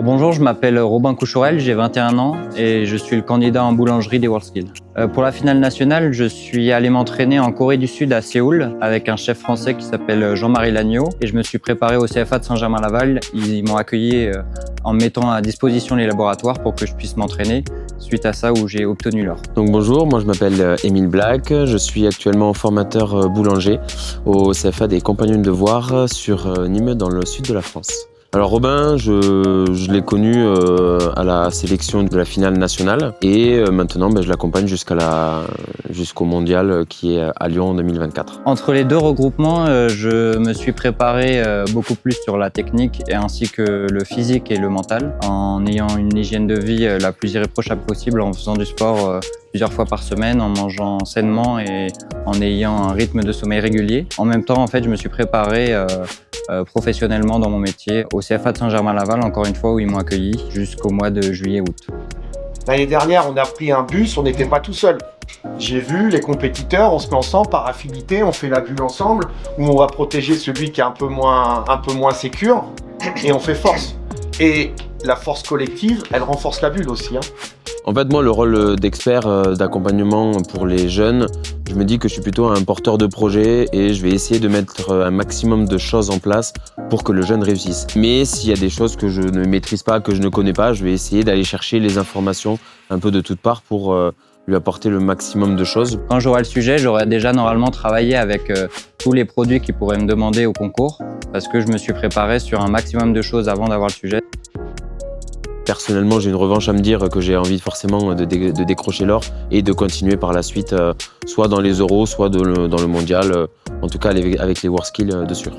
Bonjour, je m'appelle Robin Couchourel, j'ai 21 ans et je suis le candidat en boulangerie des WorldSkills. Pour la finale nationale, je suis allé m'entraîner en Corée du Sud à Séoul avec un chef français qui s'appelle Jean-Marie Lagneau et je me suis préparé au CFA de Saint-Germain-Laval. Ils m'ont accueilli en mettant à disposition les laboratoires pour que je puisse m'entraîner. Suite à ça, où j'ai obtenu l'or. Donc bonjour, moi je m'appelle Émile Black, je suis actuellement formateur boulanger au CFA des Compagnons de Devoir sur Nîmes dans le sud de la France. Alors Robin, je l'ai connu à la sélection de la finale nationale et maintenant je l'accompagne jusqu'au mondial qui est à Lyon en 2024. Entre les deux regroupements, je me suis préparé beaucoup plus sur la technique et ainsi que le physique et le mental, en ayant une hygiène de vie la plus irréprochable possible, en faisant du sport plusieurs fois par semaine, en mangeant sainement et en ayant un rythme de sommeil régulier. En même temps, en fait, je me suis préparé professionnellement dans mon métier au CFA de Saint-Germain-Laval, encore une fois, où ils m'ont accueilli jusqu'au mois de juillet-août. L'année dernière, on a pris un bus, on n'était pas tout seul. J'ai vu les compétiteurs, on se met ensemble par affinité, on fait la bulle ensemble, où on va protéger celui qui est un peu moins sécure, et on fait force. Et la force collective, elle renforce la bulle aussi. En fait, moi, le rôle d'expert d'accompagnement pour les jeunes, je me dis que je suis plutôt un porteur de projet et je vais essayer de mettre un maximum de choses en place pour que le jeune réussisse. Mais s'il y a des choses que je ne maîtrise pas, que je ne connais pas, je vais essayer d'aller chercher les informations un peu de toutes parts pour lui apporter le maximum de choses. Quand j'aurai le sujet, j'aurai déjà normalement travaillé avec tous les produits qu'ils pourraient me demander au concours parce que je me suis préparé sur un maximum de choses avant d'avoir le sujet. Personnellement, j'ai une revanche à me dire que j'ai envie forcément de décrocher l'or et de continuer par la suite, soit dans les euros, soit dans le mondial, en tout cas avec les WorldSkills de sûr.